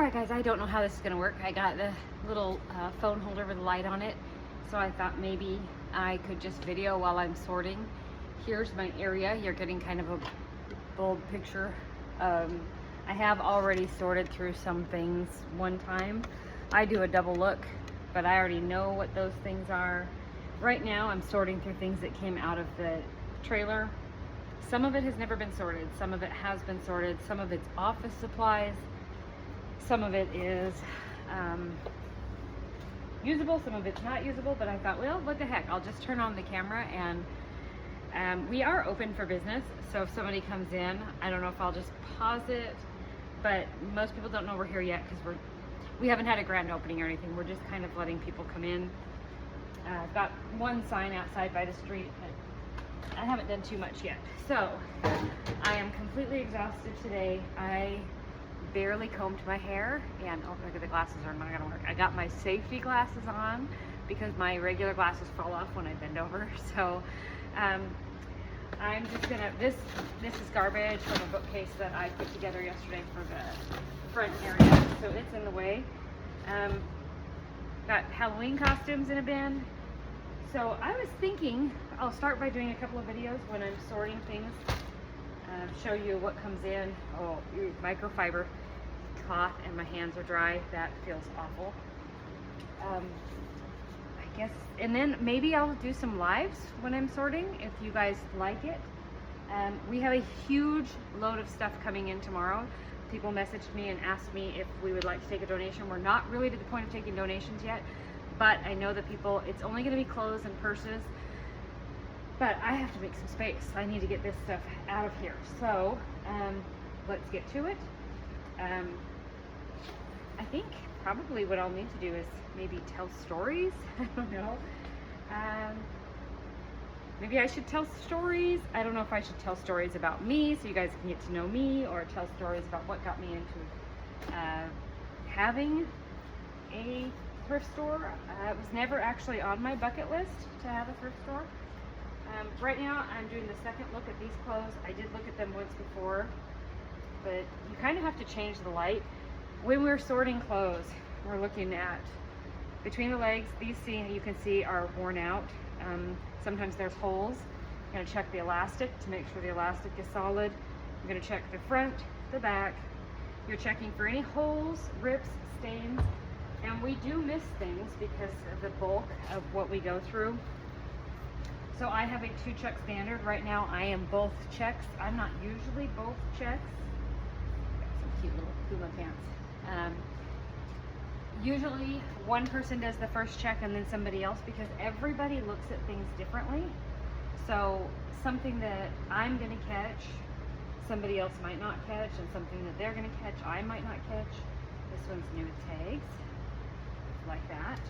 Alright guys, I don't know how this is going to work. I got the little phone holder with a light on it, so I thought maybe I could just video while I'm sorting. Here's my area. You're getting kind of a bold picture. I have already sorted through some things one time. I do a double look, but I already know what those things are. Right now I'm sorting through things that came out of the trailer. Some of it has never been sorted, some of it has been sorted, some of it's office supplies, some of it is usable, some of it's not usable, but I thought, well, what the heck, I'll just turn on the camera. And we are open for business, so if somebody comes in, I don't know if I'll just pause it, but most people don't know we're here yet because we haven't had a grand opening or anything. We're just kind of letting people come in. I've got one sign outside by the street, but I haven't done too much yet. So I am completely exhausted today. I barely combed my hair, and oh, look at the glasses are not gonna work. I got my safety glasses on because my regular glasses fall off when I bend over. So I'm just gonna, this is garbage from a bookcase that I put together yesterday for the front area, so it's in the way. Got Halloween costumes in a bin. So I was thinking I'll start by doing a couple of videos when I'm sorting things, show you what comes in. Oh, microfiber cloth, and my hands are dry. That feels awful. I guess, and then maybe I'll do some lives when I'm sorting if you guys like it. We have a huge load of stuff coming in tomorrow. People messaged me and asked me if we would like to take a donation. We're not really to the point of taking donations yet, but I know that people, it's only going to be clothes and purses, but I have to make some space. I need to get this stuff out of here. So let's get to it. I think probably what I'll need to do is maybe tell stories. I don't know. Maybe I should tell stories. I don't know if I should tell stories about me so you guys can get to know me, or tell stories about what got me into having a thrift store. It was never actually on my bucket list to have a thrift store. Right now I'm doing the second look at these clothes. I did look at them once before, but you kind of have to change the light. When we're sorting clothes, we're looking at between the legs. These, you can see, are worn out. Sometimes there's holes. You're going to check the elastic to make sure the elastic is solid. You're going to check the front, the back. You're checking for any holes, rips, stains, and we do miss things because of the bulk of what we go through. So I have a 2-check standard. Right now I am both checks. I'm not usually both checks. Got some cute little Puma pants. Usually one person does the first check and then somebody else, because everybody looks at things differently. So something that I'm going to catch, somebody else might not catch, and something that they're going to catch, I might not catch. This one's new with tags, like that.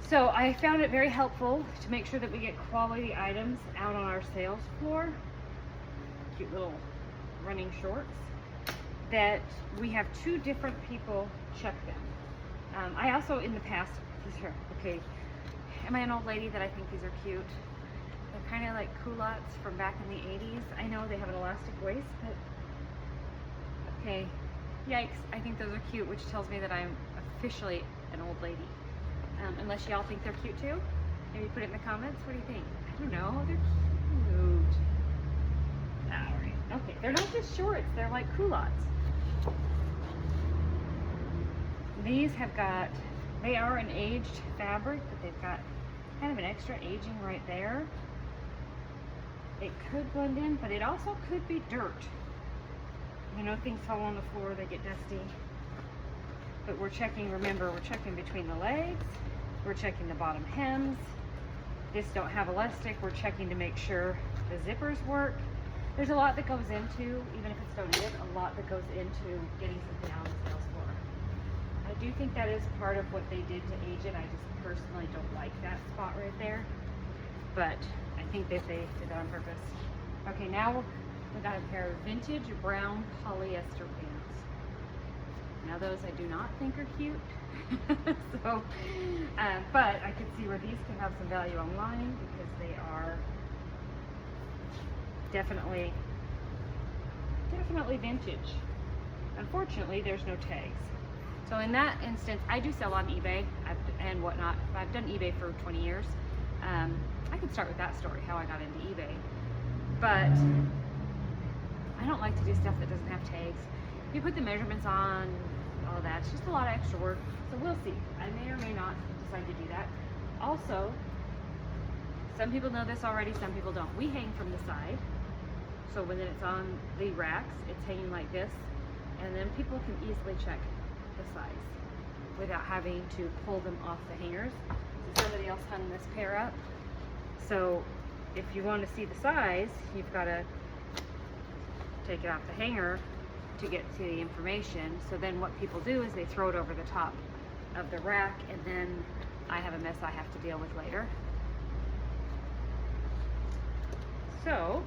So I found it very helpful to make sure that we get quality items out on our sales floor. Cute little running shorts. That we have 2 different people check them. I also, in the past, these are, okay, am I an old lady that I think these are cute? They're kind of like culottes from back in the 80s. I know they have an elastic waist, but okay, yikes, I think those are cute, which tells me that I'm officially an old lady. Unless y'all think they're cute too. Maybe put it in the comments. What do you think? I don't know, they're cute. Alright, okay, they're not just shorts, they're like culottes. These have got, they are an aged fabric, but they've got kind of an extra aging right there. It could blend in, but it also could be dirt. You know, things fall on the floor, they get dusty. But we're checking, remember, we're checking between the legs, we're checking the bottom hems. This don't have elastic, we're checking to make sure the zippers work. There's a lot that goes into, even if it's donated, a lot that goes into getting something out on the sales floor. I do think that is part of what they did to age it. I just personally don't like that spot right there. But I think that they did that on purpose. Okay, now we got a pair of vintage brown polyester pants. Now those I do not think are cute. So, but I could see where these can have some value online because they are definitely vintage. unfortunately, there's no tags. So in that instance, I do sell on eBay and whatnot. I've done eBay for 20 years. I could start with that story, how I got into eBay. But I don't like to do stuff that doesn't have tags. You put the measurements on, all that. It's just a lot of extra work. So we'll see. I may or may not decide to do that. Also, some people know this already, some people don't. We hang from the side. So when it's on the racks, it's hanging like this. And then people can easily check the size without having to pull them off the hangers. So somebody else hung this pair up. So if you want to see the size, you've got to take it off the hanger to get to the information. So then what people do is they throw it over the top of the rack, and then I have a mess I have to deal with later. So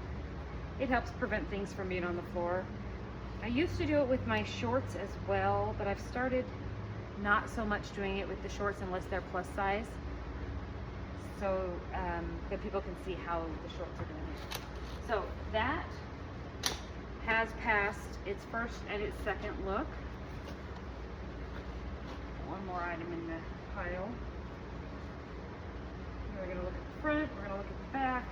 it helps prevent things from being on the floor. I used to do it with my shorts as well, but I've started not so much doing it with the shorts unless they're plus size, so that people can see how the shorts are doing it. So that has passed its first and its second look. One more item in the pile. We're going to look at the front, we're going to look at the back,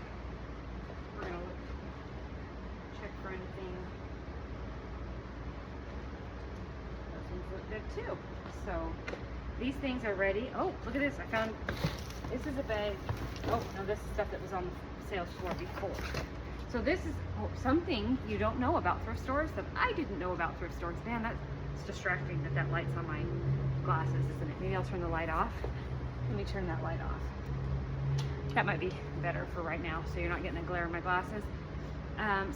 we're going to check for anything. Those things look good too. So these things are ready. Oh, look at this. I found, this is a bag. Oh, no, this is stuff that was on the sales floor before. So this is something you don't know about thrift stores that I didn't know about thrift stores. Man, that's distracting that light's on my glasses, isn't it? Maybe I'll turn the light off. Let me turn that light off. That might be better for right now, so you're not getting a glare in my glasses.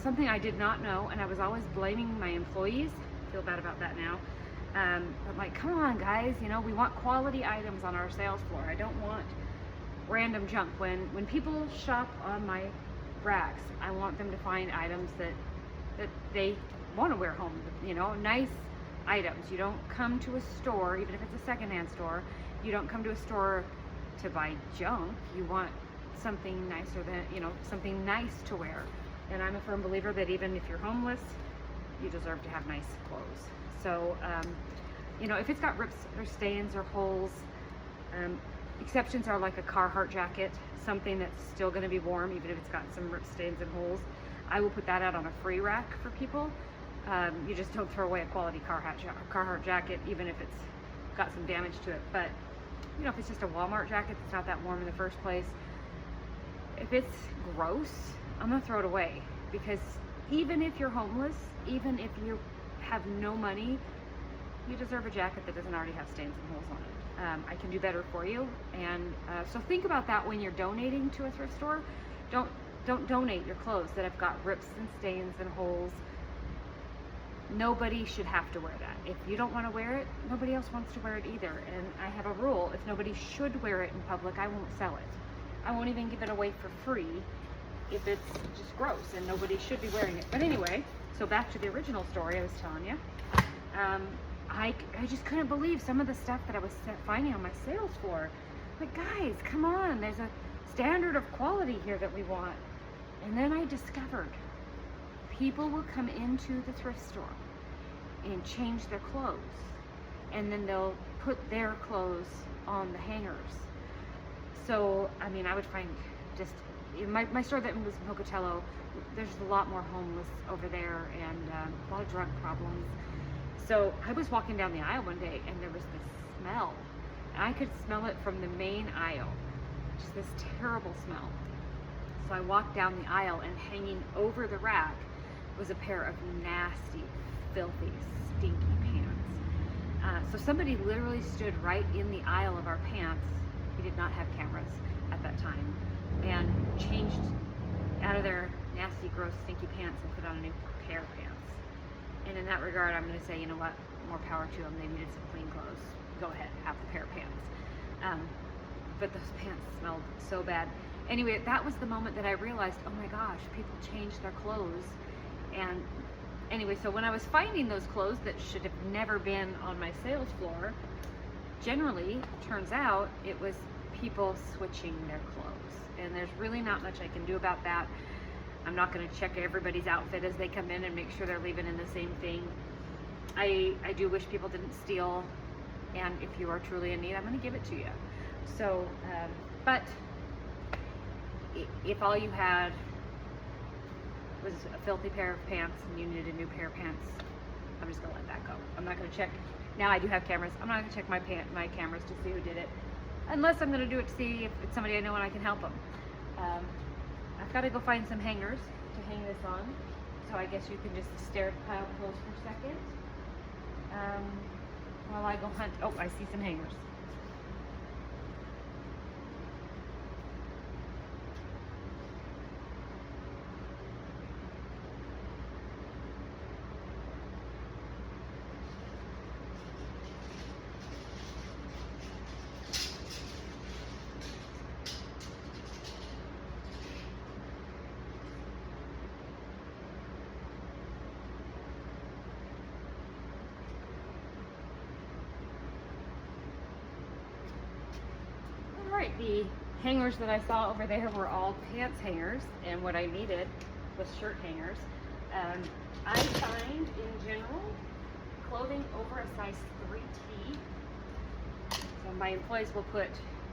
Something I did not know, and I was always blaming my employees. I feel bad about that now. I'm like, come on guys, you know, we want quality items on our sales floor. I don't want random junk. When people shop on my racks, I want them to find items that they want to wear home, you know, nice items. You don't come to a store, even if it's a secondhand store, you don't come to a store to buy junk. You want something nicer than, you know, something nice to wear. And I'm a firm believer that even if you're homeless, you deserve to have nice clothes. So, you know, if it's got rips or stains or holes, exceptions are like a Carhartt jacket, something that's still going to be warm, even if it's got some rip stains and holes. I will put that out on a free rack for people. You just don't throw away a quality Carhartt jacket, even if it's got some damage to it. But, you know, if it's just a Walmart jacket that's not that warm in the first place, if it's gross, I'm going to throw it away. Because even if you're homeless, even if you have no money, you deserve a jacket that doesn't already have stains and holes on it. I can do better for you, and so think about that when you're donating to a thrift store. Don't donate your clothes that have got rips and stains and holes. Nobody should have to wear that. If you don't want to wear it, nobody else wants to wear it either. And I have a rule: if nobody should wear it in public, I won't sell it. I won't even give it away for free if it's just gross and nobody should be wearing it. But anyway, so back to the original story I was telling you. I just couldn't believe some of the stuff that I was finding on my sales floor. Like, guys, come on, there's a standard of quality here that we want. And then I discovered people will come into the thrift store and change their clothes, and then they'll put their clothes on the hangers. So, I mean, I would find just, my store that was in Pocatello, there's a lot more homeless over there, and a lot of drug problems. So I was walking down the aisle one day, and there was this smell. And I could smell it from the main aisle, just this terrible smell. So I walked down the aisle, and hanging over the rack was a pair of nasty, filthy, stinky pants. So somebody literally stood right in the aisle of our pants. We did not have cameras at that time, and changed out of their nasty, gross, stinky pants and put on a new pair of pants. And in that regard, I'm going to say, you know what, more power to them. They needed some clean clothes. Go ahead, have the pair of pants. But those pants smelled so bad. Anyway, that was the moment that I realized, oh my gosh, people change their clothes. And anyway, so when I was finding those clothes that should have never been on my sales floor, generally, turns out, it was people switching their clothes. And there's really not much I can do about that. I'm not going to check everybody's outfit as they come in and make sure they're leaving in the same thing. I do wish people didn't steal, and if you are truly in need, I'm going to give it to you. So, but if all you had was a filthy pair of pants and you needed a new pair of pants, I'm just going to let that go. I'm not going to check. Now I do have cameras. I'm not going to check my cameras to see who did it, unless I'm going to do it to see if it's somebody I know and I can help them. I've got to go find some hangers to hang this on. So I guess you can just stare at the pile of clothes for a second while I go hunt. Oh, I see some hangers. Alright, the hangers that I saw over there were all pants hangers, and what I needed was shirt hangers. I find, in general, clothing over a size 3T. So my employees will put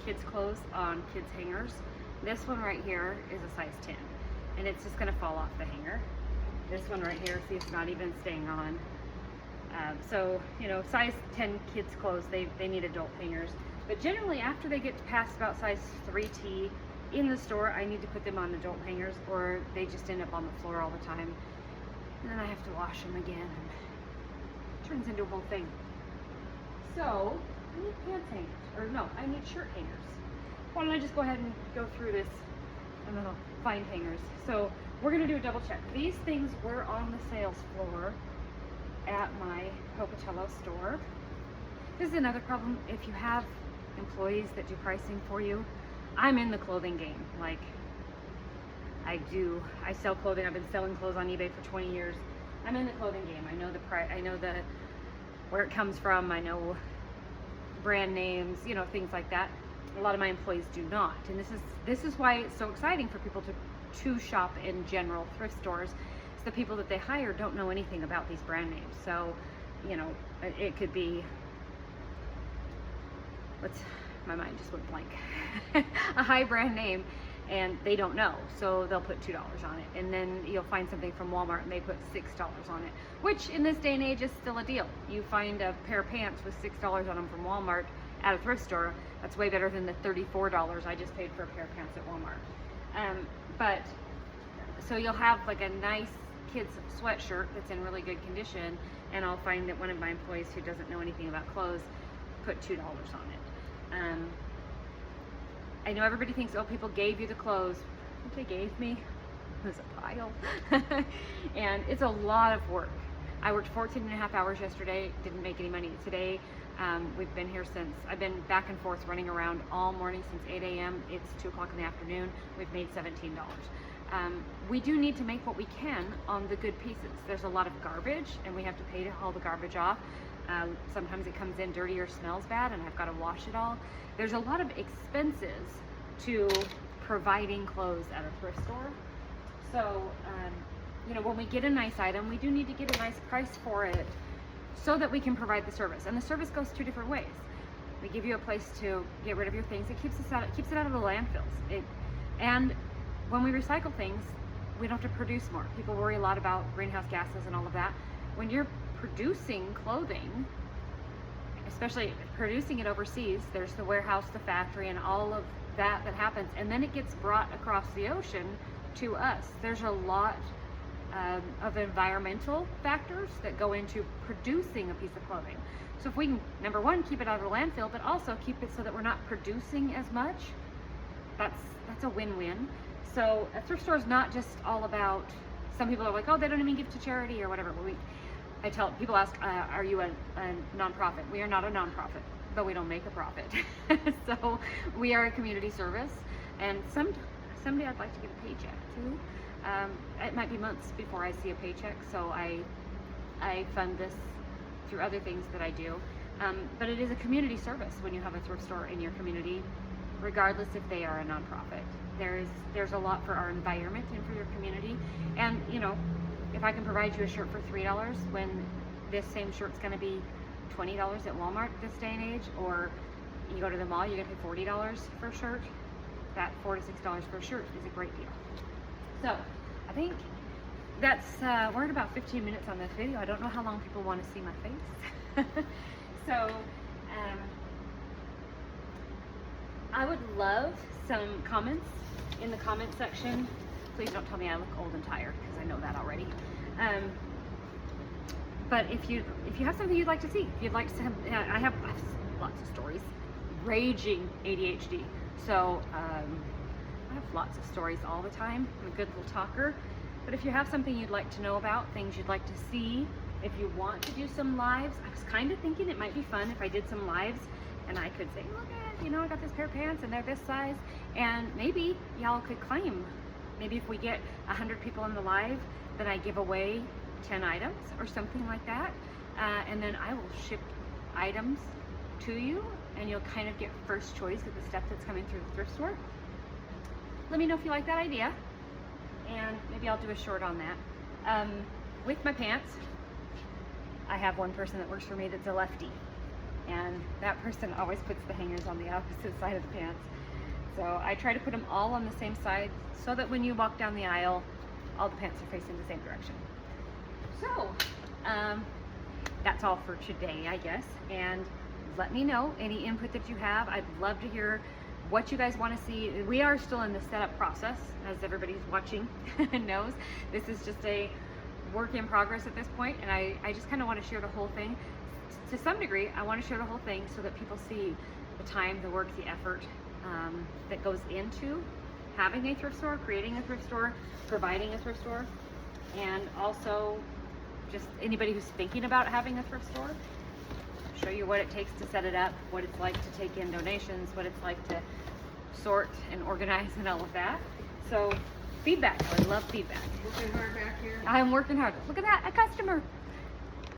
kids' clothes on kids' hangers. This one right here is a size 10, and it's just going to fall off the hanger. This one right here, see, it's not even staying on. So, you know, size 10 kids' clothes, they need adult hangers. But generally, after they get past about size 3T in the store, I need to put them on adult hangers, or they just end up on the floor all the time. And then I have to wash them again, and it turns into a whole thing. So, I need pants hangers, or no, I need shirt hangers. Why don't I just go ahead and go through this, and then I'll find hangers. So, we're gonna do a double check. These things were on the sales floor at my Pocatello store. This is another problem. If you have employees that do pricing for you, I'm in the clothing game. Like, I sell clothing. I've been selling clothes on eBay for 20 years. I'm in the clothing game. I know the price. I know where it comes from. I know brand names, you know, things like that. A lot of my employees do not, and this is why it's so exciting for people to shop in general thrift stores. It's the people that they hire don't know anything about these brand names. So, you know, it could be, my mind just went blank. A high brand name, and they don't know, so they'll put $2 on it. And then you'll find something from Walmart and they put $6 on it, which in this day and age is still a deal. You find a pair of pants with $6 on them from Walmart at a thrift store, that's way better than the $34 I just paid for a pair of pants at Walmart. But so you'll have like a nice kid's sweatshirt that's in really good condition, and I'll find that one of my employees who doesn't know anything about clothes put $2 on it. I know everybody thinks, oh, people gave you the clothes. What they gave me was a pile. And it's a lot of work. I worked 14 and a half hours yesterday, didn't make any money. Today, we've been here since, I've been back and forth running around all morning since 8 a.m. It's 2 o'clock in the afternoon. We've made $17. We do need to make what we can on the good pieces. There's a lot of garbage, and we have to pay to haul the garbage off. Sometimes it comes in dirty or smells bad, and I've got to wash it all. There's a lot of expenses to providing clothes at a thrift store. So, you know, when we get a nice item, we do need to get a nice price for it so that we can provide the service. And the service goes 2 different ways. We give you a place to get rid of your things. It keeps it out of the landfills. And when we recycle things, we don't have to produce more. People worry a lot about greenhouse gases and all of that. When you're producing clothing, especially producing it overseas, there's the warehouse, the factory, and all of that happens, and then it gets brought across the ocean to us. There's a lot of environmental factors that go into producing a piece of clothing. So if we can, number one, keep it out of the landfill, but also keep it so that we're not producing as much, that's a win-win. So a thrift store is not just all about, some people are like, oh, they don't even give to charity or whatever. People ask, are you a nonprofit? We are not a nonprofit, but we don't make a profit. So we are a community service, and someday I'd like to get a paycheck too. It might be months before I see a paycheck, so I fund this through other things that I do. But it is a community service when you have a thrift store in your community, regardless if they are a nonprofit. There's a lot for our environment and for your community. And, you know, if I can provide you a shirt for $3 when this same shirt's going to be $20 at Walmart this day and age, or you go to the mall, you're going to pay $40 for a shirt, that $4 to $6 for a shirt is a great deal. So I think that's, we're at about 15 minutes on this video. I don't know how long people want to see my face. So I would love some comments in the comment section. Please don't tell me I look old and tired, because I know that already. But if you have something you'd like to see, if you'd like to have, I have lots of stories. Raging ADHD. So I have lots of stories all the time. I'm a good little talker. But if you have something you'd like to know about, things you'd like to see, if you want to do some lives, I was kind of thinking it might be fun if I did some lives and I could say, look at, you know, I got this pair of pants and they're this size, and maybe y'all could claim. Maybe if we get 100 people in the live, then I give away 10 items or something like that, and then I will ship items to you, and you'll kind of get first choice of the stuff that's coming through the thrift store. Let me know if you like that idea, and maybe I'll do a short on that. With my pants, I have one person that works for me that's a lefty, and that person always puts the hangers on the opposite side of the pants. So I try to put them all on the same side so that when you walk down the aisle, all the pants are facing the same direction. So that's all for today, I guess. And let me know any input that you have. I'd love to hear what you guys want to see. We are still in the setup process, as everybody who's watching knows. This is just a work in progress at this point, and I just kind of want to share the whole thing. To some degree, I want to share the whole thing so that people see the time, the work, the effort that goes into having a thrift store, creating a thrift store, providing a thrift store, and also just anybody who's thinking about having a thrift store. Show you what it takes to set it up, what it's like to take in donations, what it's like to sort and organize and all of that. So feedback, I would love feedback. Working hard back here. I'm working hard. Look at that, a customer.